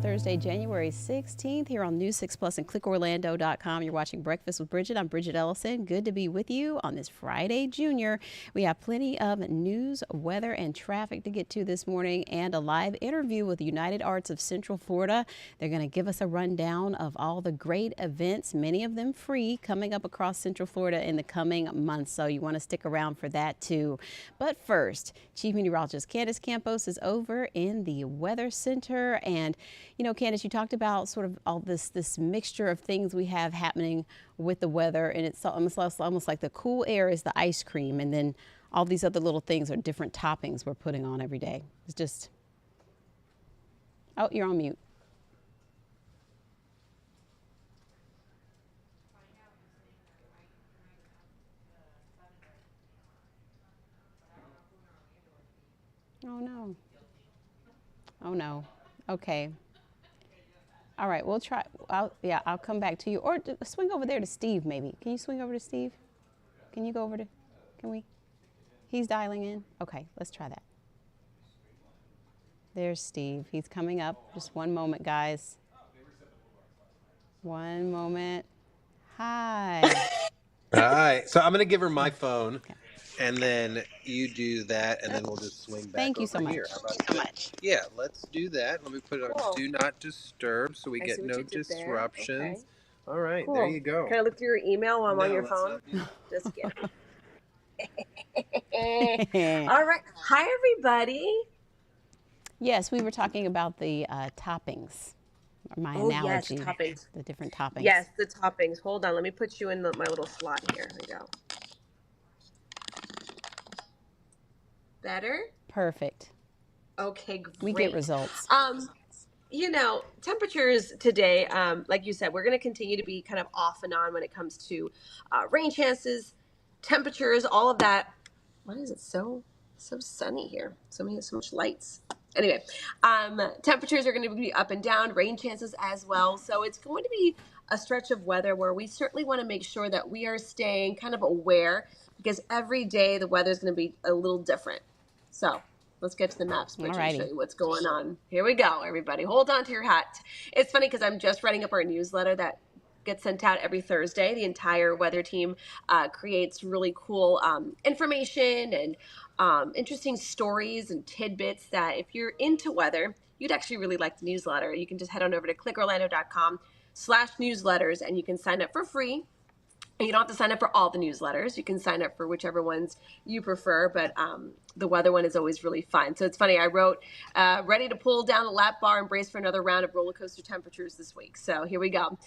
Thursday, January 16th here on News 6 Plus and clickorlando.com. You're watching Breakfast with Bridgett. I'm Bridgett Ellison. Good to be with you on this Friday, Junior. We have plenty of news, weather, and traffic to get to this morning, and a live interview with United Arts of Central Florida. They're going to give us a rundown of all the great events, many of them free, coming up across Central Florida in the coming months. So you want to stick around for that too. But first, Chief Meteorologist Candace Campos is over in the Weather Center. And, you know, Candace, you talked about sort of all this mixture of things we have happening with the weather. And it's almost like the cool air is the ice cream. And then all these other little things are different toppings we're putting on every day. It's just, oh, you're on mute. Oh, no. Oh, no. Okay. All right, we'll try. I'll come back to you. Or swing over there to Steve, maybe. Can you swing over to Steve? Can you go over to, can we? He's dialing in. Okay, let's try that. There's Steve. He's coming up. Just one moment, guys. One moment. Hi. Hi. So I'm going to give her my phone. Okay. And then you do that, and then we'll just swing back. Thank you so much. Here. How about that? Yeah, let's do that. Let me put it on Do Not Disturb so we get no disruptions. Okay. All right, there you go. Can I look through your email while I'm on your phone? Just kidding. All right. Hi, everybody. Yes, we were talking about the toppings. My analogy. Yes, toppings. The different toppings. Yes, the toppings. Hold on. Let me put you in my little slot here. Here we go. Better? Perfect. Okay, great. We get results. You know, temperatures today, like you said, we're going to continue to be kind of off and on when it comes to rain chances, temperatures, all of that. Why is it so sunny here? So much lights. Anyway, temperatures are going to be up and down, rain chances as well. So it's going to be a stretch of weather where we certainly want to make sure that we are staying kind of aware, because every day the weather is going to be a little different. So let's get to the maps, Bridget, and show you what's going on. Here we go, everybody. Hold on to your hat. It's funny because I'm just writing up our newsletter that gets sent out every Thursday. The entire weather team creates really cool information and interesting stories and tidbits that if you're into weather, you'd actually really like the newsletter. You can just head on over to clickorlando.com/newsletters and you can sign up for free. You don't have to sign up for all the newsletters. You can sign up for whichever ones you prefer, but the weather one is always really fun. So it's funny, I wrote, ready to pull down the lap bar and brace for another round of roller coaster temperatures this week. So here we go.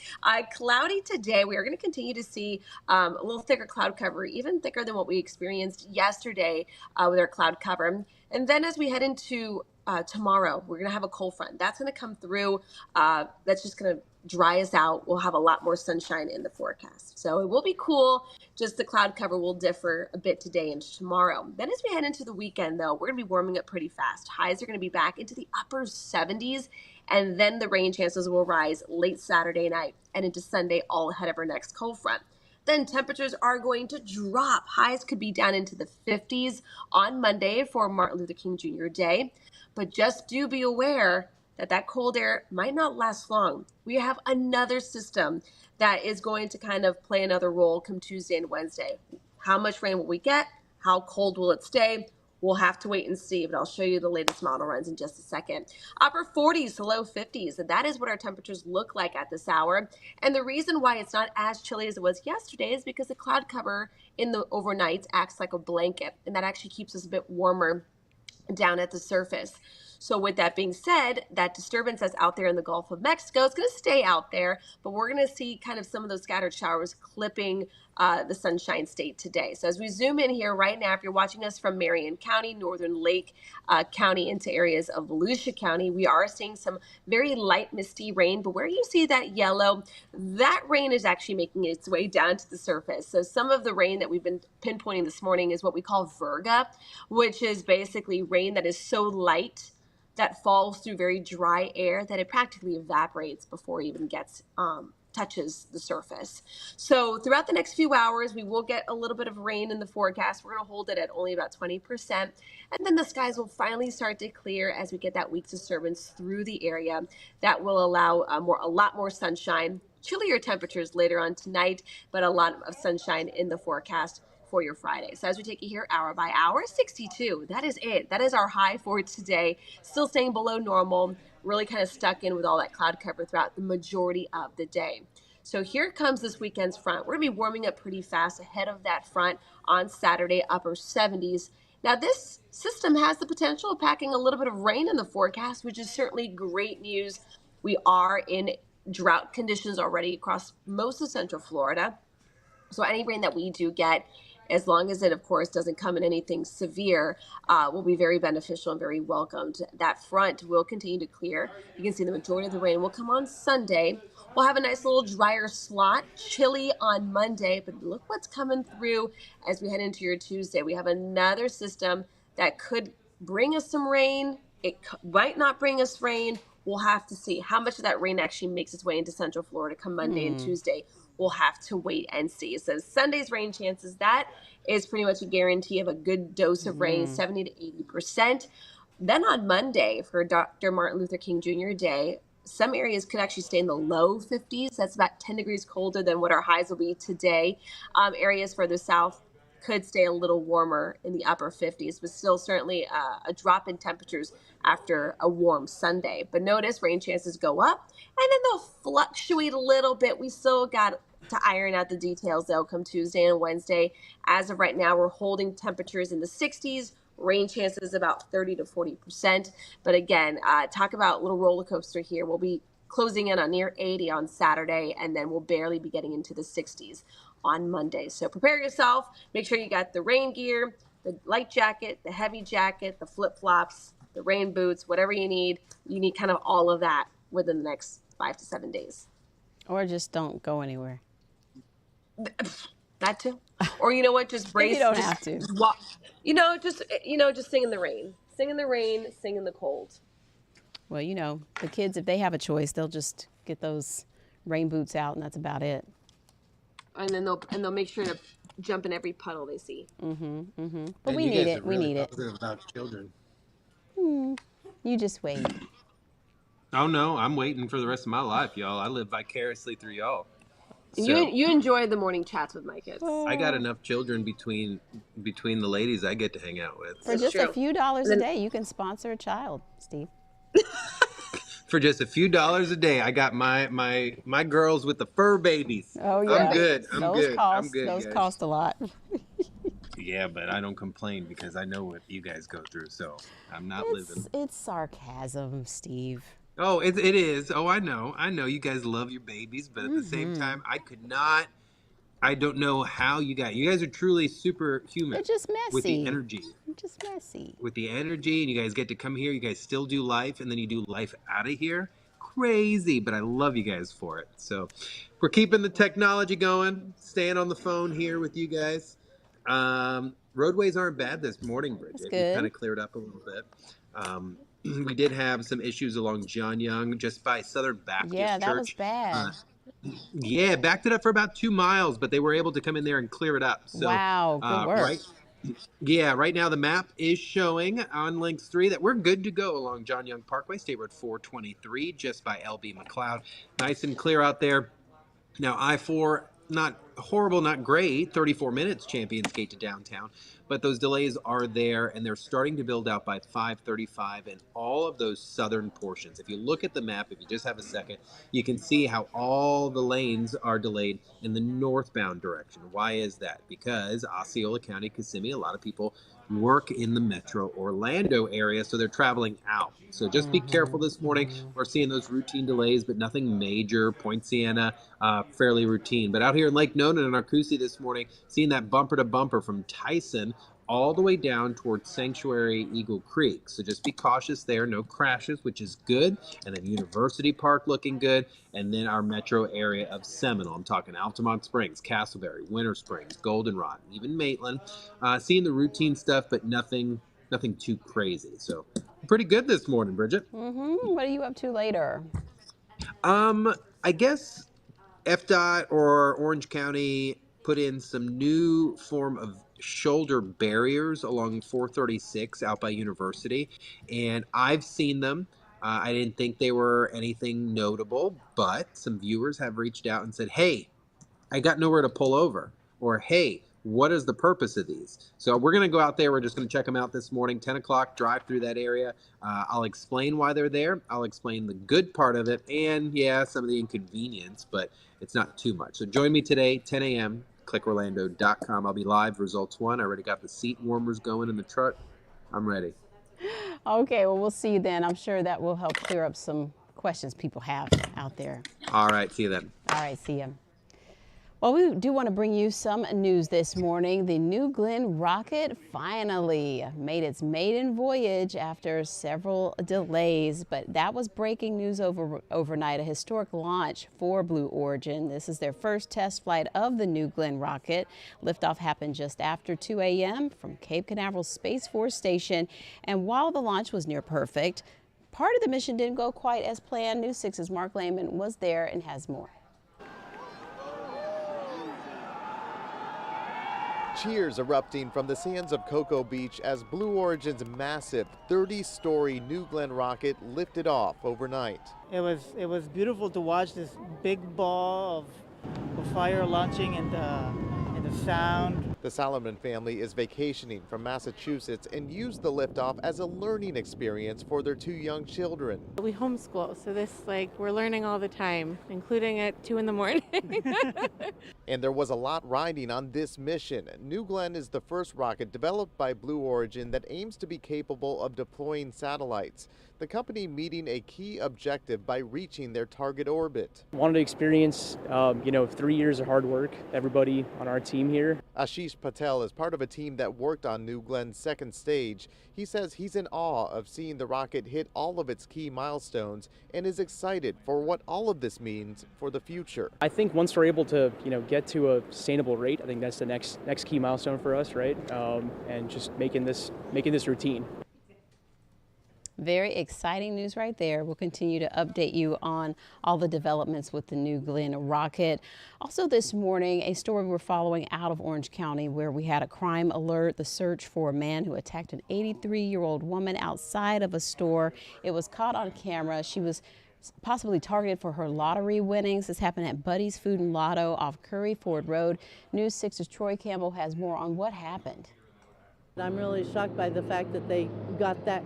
Cloudy today. We are going to continue to see a little thicker cloud cover, even thicker than what we experienced yesterday with our cloud cover. And then as we head into tomorrow, we're going to have a cold front. That's going to come through. That's just going to dry us out. We'll have a lot more sunshine in the forecast. So it will be cool. Just the cloud cover will differ a bit today and tomorrow. Then as we head into the weekend, though, we're going to be warming up pretty fast. Highs are going to be back into the upper 70s. And then the rain chances will rise late Saturday night and into Sunday, all ahead of our next cold front. Then temperatures are going to drop. Highs could be down into the 50s on Monday for Martin Luther King Jr. Day. But just do be aware that cold air might not last long. We have another system that is going to kind of play another role come Tuesday and Wednesday. How much rain will we get? How cold will it stay? We'll have to wait and see, but I'll show you the latest model runs in just a second. Upper 40s to low 50s, and that is what our temperatures look like at this hour. And the reason why it's not as chilly as it was yesterday is because the cloud cover in the overnight acts like a blanket, and that actually keeps us a bit warmer down at the surface. So with that being said, that disturbance that's out there in the Gulf of Mexico is going to stay out there, but we're going to see kind of some of those scattered showers clipping the Sunshine State today. So as we zoom in here right now, if you're watching us from Marion County, Northern Lake County into areas of Volusia County, we are seeing some very light misty rain, but where you see that yellow, that rain is actually making its way down to the surface. So some of the rain that we've been pinpointing this morning is what we call virga, which is basically rain that is so light that falls through very dry air that it practically evaporates before it even gets touches the surface. So throughout the next few hours, we will get a little bit of rain in the forecast. We're going to hold it at only about 20%. And then the skies will finally start to clear as we get that weak disturbance through the area. That will allow a lot more sunshine, chillier temperatures later on tonight, but a lot of sunshine in the forecast for your Friday. So as we take you here hour by hour, 62, that is it. That is our high for today. Still staying below normal, really kind of stuck in with all that cloud cover throughout the majority of the day. So here comes this weekend's front. We're going to be warming up pretty fast ahead of that front on Saturday, upper 70s. Now, this system has the potential of packing a little bit of rain in the forecast, which is certainly great news. We are in drought conditions already across most of Central Florida. So any rain that we do get, as long as it, of course, doesn't come in anything severe, will be very beneficial and very welcomed. That front will continue to clear. You can see the majority of the rain will come on Sunday. We'll have a nice little drier slot, chilly on Monday, but look what's coming through as we head into your Tuesday. We have another system that could bring us some rain. It might not bring us rain. We'll have to see how much of that rain actually makes its way into Central Florida come Monday and Tuesday. We'll have to wait and see. It says Sunday's rain chances, that is pretty much a guarantee of a good dose of rain, 70 to 80%. Then on Monday, for Dr. Martin Luther King Jr. Day, some areas could actually stay in the low 50s. That's about 10 degrees colder than what our highs will be today. Areas further south could stay a little warmer in the upper 50s, but still certainly a drop in temperatures after a warm Sunday. But notice rain chances go up, and then they'll fluctuate a little bit. We still got to iron out the details, though, come Tuesday and Wednesday. As of right now, we're holding temperatures in the 60s. Rain chances about 30 to 40%. But again, talk about a little roller coaster here. We'll be closing in on near 80 on Saturday, and then we'll barely be getting into the 60s on Monday. So prepare yourself. Make sure you got the rain gear, the light jacket, the heavy jacket, the flip-flops, the rain boots, whatever you need. You need kind of all of that within the next 5 to 7 days. Or just don't go anywhere. That too. Or you know what? Just brace. You don't have to. Walk. Just sing in the rain. Sing in the rain, sing in the cold. Well, the kids, if they have a choice, they'll just get those rain boots out, and that's about it. And then they'll make sure to jump in every puddle they see. But we need it. We need it. About children. You just wait. Oh no, I'm waiting for the rest of my life, y'all. I live vicariously through y'all. So, you enjoy the morning chats with my kids. I got enough children between the ladies I get to hang out with. For just a few dollars a day, you can sponsor a child, Steve. For just a few dollars a day, I got my girls with the fur babies. Oh yeah, I'm good. Those cost a lot. Yeah, but I don't complain because I know what you guys go through, so I'm not living. It's sarcasm, Steve. Oh, it is. Oh, I know. You guys love your babies, but at the same time, I don't know how you guys are truly superhuman. They're just messy. With the energy. They're just messy. With the energy, and you guys get to come here. You guys still do life, and then you do life out of here. Crazy, but I love you guys for it. So we're keeping the technology going, staying on the phone here with you guys. Roadways aren't bad this morning, Bridget. It kind of cleared up a little bit. We did have some issues along John Young, just by Southern Baptist Church. Yeah, that was bad. Backed it up for about 2 miles, but they were able to come in there and clear it up. So, wow, good work. Right now the map is showing on Links 3 that we're good to go along John Young Parkway, State Road 423, just by LB McLeod. Nice and clear out there. Now, I-4, not horrible, not great, 34 minutes Champions Gate to downtown, but those delays are there, and they're starting to build out by 5:35 in all of those southern portions. If you look at the map, if you just have a second, you can see how all the lanes are delayed in the northbound direction. Why is that? Because Osceola County, Kissimmee, a lot of people work in the metro Orlando area, so they're traveling out. So just be careful this morning. We're seeing those routine delays, but nothing major. Point Siena, fairly routine. But out here in Lake Nona and Arcoosie this morning, seeing that bumper to bumper from Tyson all the way down towards Sanctuary Eagle Creek. So just be cautious there. No crashes, which is good. And then University Park looking good. And then our metro area of Seminole. I'm talking Altamont Springs, Castleberry, Winter Springs, Goldenrod, even Maitland. Seeing the routine stuff, but nothing too crazy. So pretty good this morning, Bridget. What are you up to later? I guess FDOT or Orange County put in some new form of shoulder barriers along 436 out by University, and I've seen them. I didn't think they were anything notable, but some viewers have reached out and said, hey, I got nowhere to pull over. Or, hey, what is the purpose of these? So we're going to go out there. We're just going to check them out this morning, 10 o'clock, drive through that area. I'll explain why they're there. I'll explain the good part of it and, yeah, some of the inconvenience, but it's not too much. So join me today, 10 a.m., clickorlando.com. I'll be live, results 1. I already got the seat warmers going in the truck. I'm ready. Okay, well, we'll see you then. I'm sure that will help clear up some questions people have out there. All right, see you then. All right, see you. Well, we do want to bring you some news this morning. The New Glenn rocket finally made its maiden voyage after several delays, but that was breaking news overnight, a historic launch for Blue Origin. This is their first test flight of the New Glenn rocket. Liftoff happened just after 2 a.m. from Cape Canaveral Space Force Station, and while the launch was near perfect, part of the mission didn't go quite as planned. News 6's Mark Lehman was there and has more. Cheers erupting from the sands of Cocoa Beach as Blue Origin's massive 30-story New Glenn rocket lifted off overnight. It was beautiful to watch this big ball of fire launching and the sound. The Salomon family is vacationing from Massachusetts and used the liftoff as a learning experience for their 2 young children. We homeschool, so we're learning all the time, including at 2 in the morning. And there was a lot riding on this mission. New Glenn is the first rocket developed by Blue Origin that aims to be capable of deploying satellites. The company meeting a key objective by reaching their target orbit. Wanted to experience, 3 years of hard work, everybody on our team here. Ashish Patel is part of a team that worked on New Glenn's second stage. He says he's in awe of seeing the rocket hit all of its key milestones and is excited for what all of this means for the future. I think once we're able to, get to a sustainable rate, I think that's the next key milestone for us, right? And just making this routine. Very exciting news right there. We'll continue to update you on all the developments with the New Glenn rocket. Also this morning, a story we're following out of Orange County where we had a crime alert, the search for a man who attacked an 83-year-old woman outside of a store. It was caught on camera. She was possibly targeted for her lottery winnings. This happened at Buddy's Food and Lotto off Curry Ford Road. News 6's Troy Campbell has more on what happened. I'm really shocked by the fact that they got that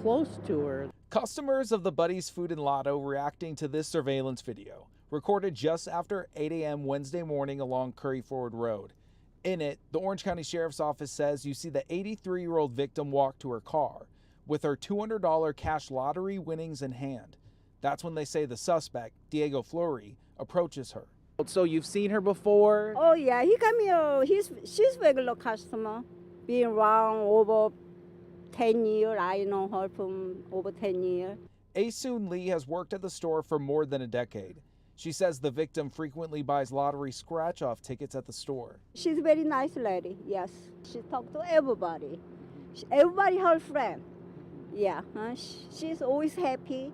close to her. Customers of the Buddy's Food and Lotto reacting to this surveillance video, recorded just after 8 a.m. Wednesday morning along Curry Ford Road. In it, the Orange County Sheriff's Office says you see the 83-year-old victim walk to her car with her $200 cash lottery winnings in hand. That's when they say the suspect, Diego Fleury, approaches her. So you've seen her before? Oh yeah, he come here. She's regular customer. Been around over 10 years. I know her from over 10 years. Asun Lee has worked at the store for more than a decade. She says the victim frequently buys lottery scratch-off tickets at the store. She's a very nice lady, yes. She talks to everybody. Everybody her friend. Yeah, she's always happy.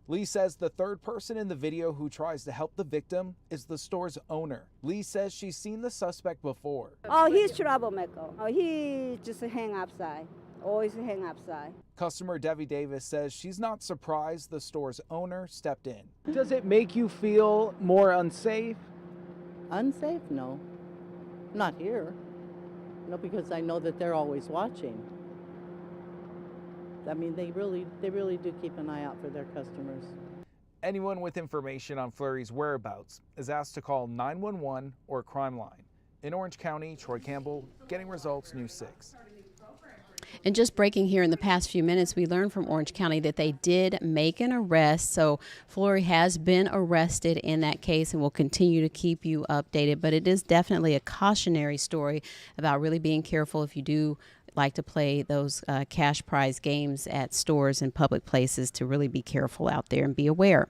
Lee says the third person in the video who tries to help the victim is the store's owner. Lee says she's seen the suspect before. Oh, he's troublemaker. Oh, he just hang outside. Always hang outside. Customer Debbie Davis says she's not surprised the store's owner stepped in. Does it make you feel more unsafe? Unsafe? No. Not here. No, because I know that they're always watching. I mean, they really do keep an eye out for their customers. Anyone with information on Fleury's whereabouts is asked to call 911 or Crime Line. In Orange County, Troy Campbell, Getting Results, News 6. And just breaking here in the past few minutes, we learned from Orange County that they did make an arrest. So Fleury has been arrested in that case and will continue to keep you updated. But it is definitely a cautionary story about really being careful if you do like to play those cash prize games at stores and public places to really be careful out there and be aware.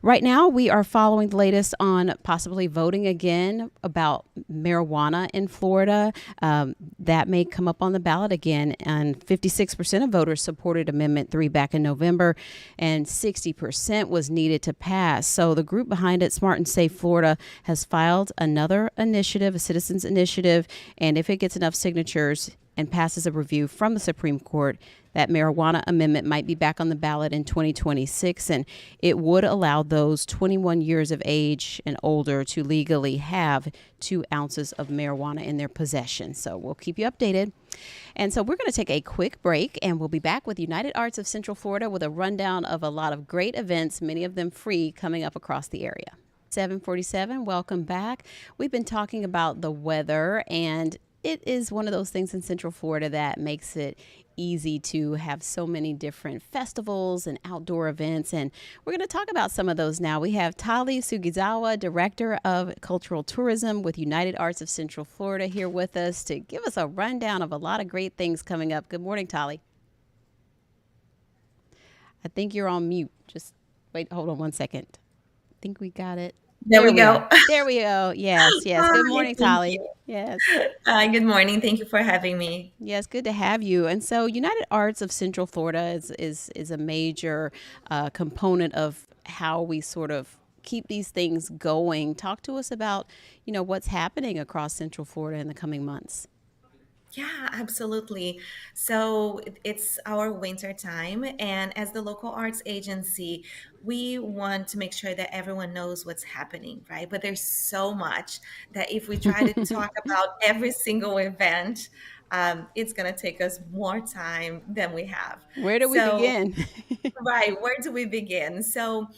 Right now, we are following the latest on possibly voting again about marijuana in Florida. That may come up on the ballot again, and 56% of voters supported Amendment 3 back in November, and 60% was needed to pass. So the group behind it, Smart and Safe Florida, has filed another initiative, a citizens initiative, and if it gets enough signatures and passes a review from the Supreme Court, that marijuana amendment might be back on the ballot in 2026, and it would allow those 21 years of age and older to legally have 2 ounces of marijuana in their possession. So we'll keep you updated. And so we're going to take a quick break, and we'll be back with United Arts of Central Florida with a rundown of a lot of great events, many of them free, coming up across the area. 747, welcome back. We've been talking about the weather, and it is one of those things in Central Florida that makes it easy to have so many different festivals and outdoor events. And we're going to talk about some of those now. We have Tali Sugizawa, Director of Cultural Tourism with United Arts of Central Florida, here with us to give us a rundown of a lot of great things coming up. Good morning, Tali. I think you're on mute. Just wait, hold on one second. I think we got it. There we go. There we go. Yes, yes. Good morning, Tali. Yes. Good morning. Thank you for having me. Yes, good to have you. And so United Arts of Central Florida is a major component of how we sort of keep these things going. Talk to us about, what's happening across Central Florida in the coming months. Yeah, absolutely. So it's our winter time, and as the local arts agency, we want to make sure that everyone knows what's happening, right? But there's so much that if we try to talk about every single event, it's going to take us more time than we have. Where do we begin? Right, where do we begin? So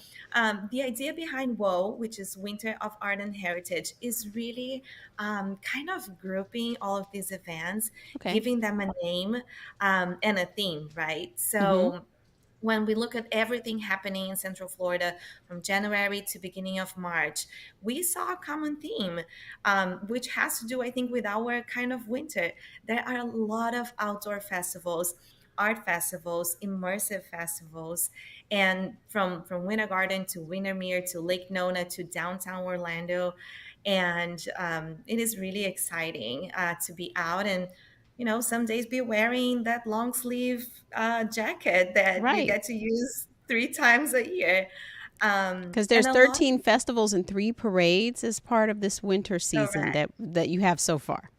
the idea behind WOW, which is Winter of Art and Heritage, is really kind of grouping all of these events, giving them a name and a theme, right? So when we look at everything happening in Central Florida from January to beginning of March, we saw a common theme, which has to do, I think, with our kind of winter. There are a lot of outdoor festivals, art festivals, immersive festivals, and from Winter Garden to Windermere to Lake Nona to downtown Orlando. And it is really exciting to be out and, some days be wearing that long sleeve jacket that you get to use 3 times a year. Because there's 13 festivals and 3 parades as part of this winter season that you have so far.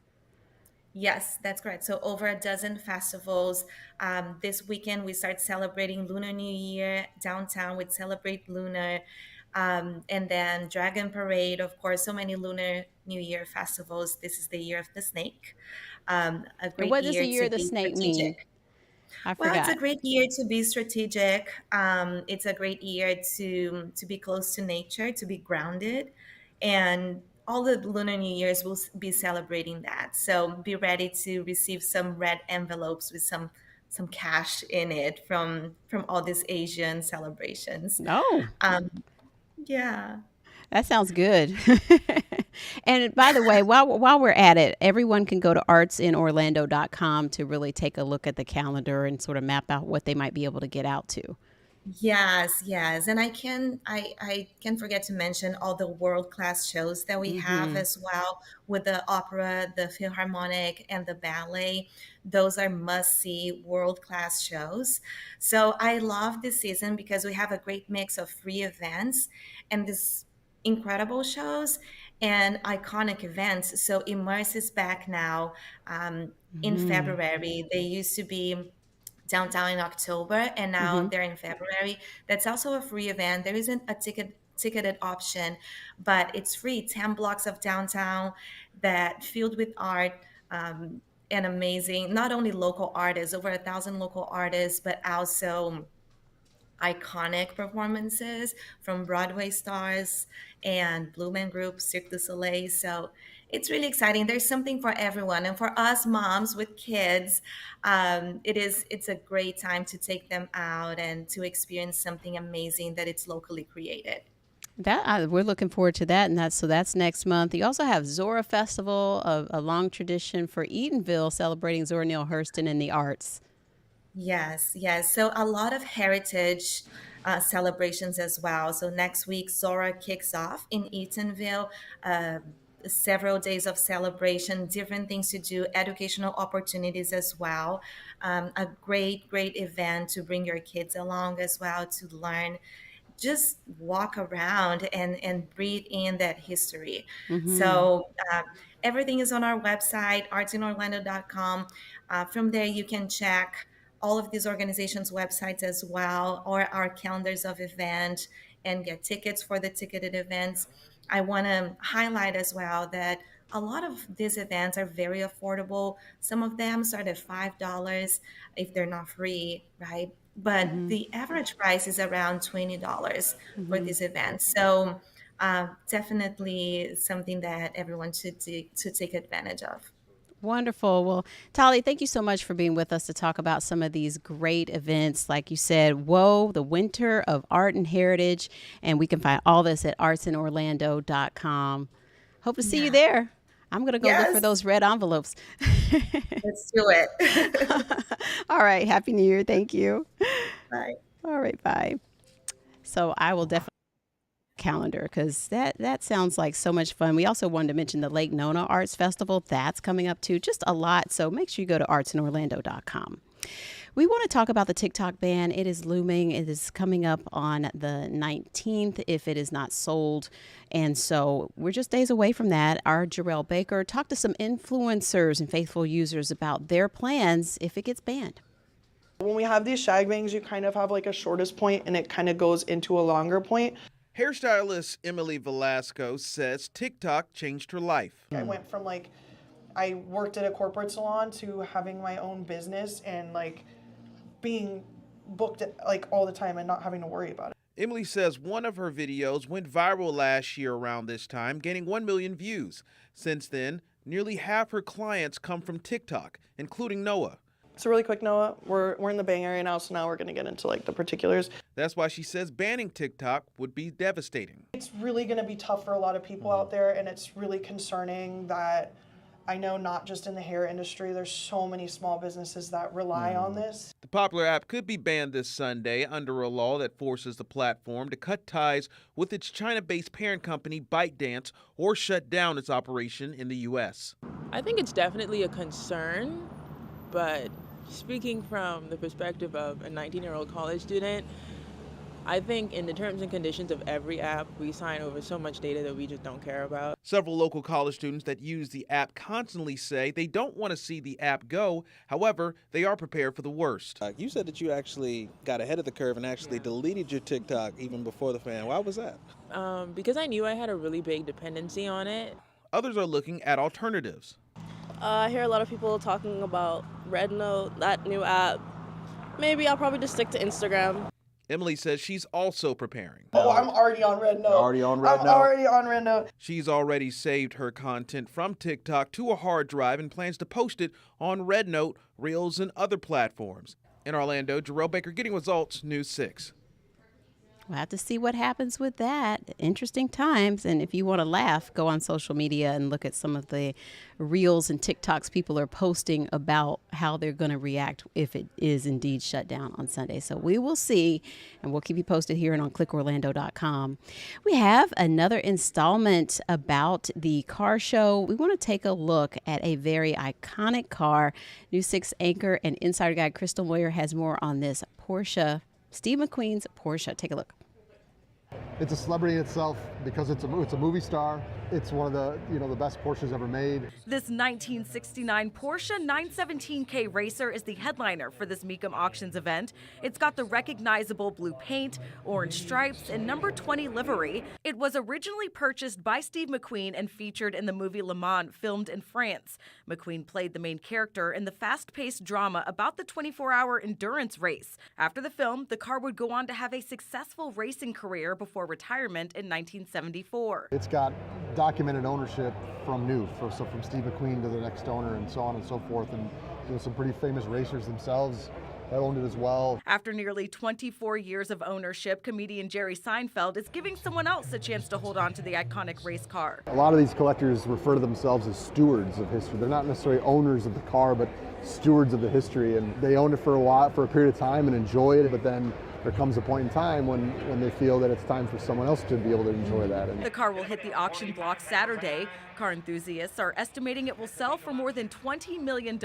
Yes, that's correct. So over a dozen festivals. This weekend, we start celebrating Lunar New Year downtown with Celebrate Lunar. And then Dragon Parade, of course, so many Lunar New Year festivals. This is the year of the snake. A great and what does year the year of the snake mean? I forgot. Well, it's a great year to be strategic. It's a great year to be close to nature, to be grounded. And all the Lunar New Years will be celebrating that. So be ready to receive some red envelopes with some cash in it from all these Asian celebrations. Oh. Yeah. That sounds good. And by the way, while we're at it, everyone can go to artsinorlando.com to really take a look at the calendar and sort of map out what they might be able to get out to. Yes. And I can forget to mention all the world-class shows that we have as well, with the opera, the Philharmonic, and the ballet. Those are must-see world-class shows. So I love this season because we have a great mix of free events and these incredible shows and iconic events. So Immerse is back now in February. They used to be downtown in October, and now they're in February. That's also a free event. There isn't a ticketed option, but it's free. 10 blocks of downtown that filled with art and amazing, not only local artists, over 1,000 local artists, but also iconic performances from Broadway stars and Blue Man Group, Cirque du Soleil. So it's really exciting. There's something for everyone. And for us moms with kids, it's a great time to take them out and to experience something amazing that it's locally created. We're looking forward to that, and that's next month. You also have Zora Festival, a long tradition for Eatonville, celebrating Zora Neale Hurston and the arts. Yes, yes. So a lot of heritage celebrations as well. So next week, Zora kicks off in Eatonville. Several days of celebration, different things to do, educational opportunities as well. A great event to bring your kids along as well to learn, just walk around and breathe in that history. So everything is on our website, artsinorlando.com. From there, you can check all of these organizations' websites as well, or our calendars of event, and get tickets for the ticketed events. I want to highlight as well that a lot of these events are very affordable. Some of them start at $5 if they're not free, right? But the average price is around $20 for these events. So definitely something that everyone should to take advantage of. Wonderful. Well, Tali, thank you so much for being with us to talk about some of these great events. Like you said, WOA, the Winter of Art and Heritage. And we can find all this at artsinorlando.com. Hope to see you there. I'm going to go look for those red envelopes. Let's do it. All right. Happy New Year. Thank you. Bye. All right. Bye. So I will definitely calendar, because that sounds like so much fun. We also wanted to mention the Lake Nona Arts Festival. That's coming up too, just a lot. So make sure you go to artsinorlando.com. We want to talk about the TikTok ban. It is looming. It is coming up on the 19th if it is not sold. And so we're just days away from that. Our Jarrell Baker talked to some influencers and faithful users about their plans if it gets banned. When we have these shag bangs, you kind of have like a shortest point and it kind of goes into a longer point. Hairstylist Emily Velasco says TikTok changed her life. I went from I worked at a corporate salon to having my own business and being booked all the time and not having to worry about it. Emily says one of her videos went viral last year around this time, gaining 1 million views. Since then, nearly half her clients come from TikTok, including Noah. So really quick, Noah, we're in the Bay Area now, so now we're going to get into the particulars. That's why she says banning TikTok would be devastating. It's really going to be tough for a lot of people out there, and it's really concerning that I know not just in the hair industry, there's so many small businesses that rely on this. The popular app could be banned this Sunday under a law that forces the platform to cut ties with its China-based parent company ByteDance or shut down its operation in the U.S. I think it's definitely a concern, but speaking from the perspective of a 19-year-old college student, I think in the terms and conditions of every app, we sign over so much data that we just don't care about. Several local college students that use the app constantly say they don't want to see the app go. However, they are prepared for the worst. You said that you actually got ahead of the curve and actually deleted your TikTok even before the ban. Why was that? Because I knew I had a really big dependency on it. Others are looking at alternatives. I hear a lot of people talking about RedNote, that new app. Maybe I'll probably just stick to Instagram. Emily says she's also preparing. Oh, I'm already on RedNote. I'm already on RedNote. She's already saved her content from TikTok to a hard drive and plans to post it on RedNote, Reels, and other platforms. In Orlando, Jarrell Baker, Getting Results, News 6. We'll have to see what happens with that. Interesting times. And if you want to laugh, go on social media and look at some of the Reels and TikToks people are posting about how they're going to react if it is indeed shut down on Sunday. So we will see, and we'll keep you posted here and on clickorlando.com. We have another installment about the car show. We want to take a look at a very iconic car. News 6 anchor and insider guide Crystal Moyer has more on this Porsche, Steve McQueen's Porsche. Take a look. It's a celebrity in itself because it's a movie star. It's one of the best Porsches ever made. This 1969 Porsche 917K Racer is the headliner for this Mecum Auctions event. It's got the recognizable blue paint, orange stripes, and number 20 livery. It was originally purchased by Steve McQueen and featured in the movie Le Mans, filmed in France. McQueen played the main character in the fast-paced drama about the 24-hour endurance race. After the film, the car would go on to have a successful racing career before retirement in 1974. It's got documented ownership from new, so from Steve McQueen to the next owner and so on and so forth, and some pretty famous racers themselves owned it as well. After nearly 24 years of ownership, comedian Jerry Seinfeld is giving someone else a chance to hold on to the iconic race car. A lot of these collectors refer to themselves as stewards of history. They're not necessarily owners of the car, but stewards of the history, and they own it for a period of time and enjoy it, but then there comes a point in time when they feel that it's time for someone else to be able to enjoy that. The car will hit the auction block Saturday. Car enthusiasts are estimating it will sell for more than $20 million.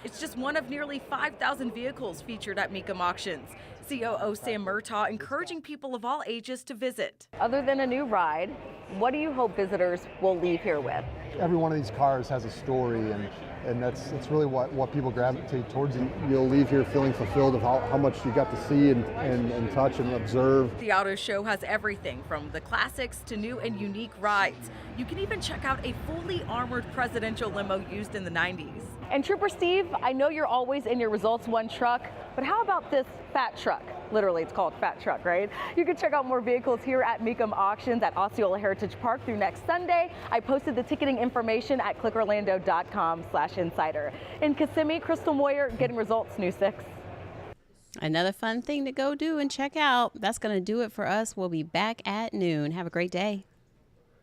It's just one of nearly 5,000 vehicles featured at Mecum Auctions. COO Sam Murtaugh encouraging people of all ages to visit. Other than a new ride, what do you hope visitors will leave here with? Every one of these cars has a story, and that's really what people gravitate towards. You'll leave here feeling fulfilled of how much you got to see and touch and observe. The auto show has everything from the classics to new and unique rides. You can even check out a fully armored presidential limo used in the 90s. And Trooper Steve, I know you're always in your Results One truck, but how about this fat truck? Literally, it's called Fat Truck, right? You can check out more vehicles here at Mecum Auctions at Osceola Heritage Park through next Sunday. I posted the ticketing information at clickorlando.com/insider. In Kissimmee, Crystal Moyer, Getting Results, News 6. Another fun thing to go do and check out. That's going to do it for us. We'll be back at noon. Have a great day.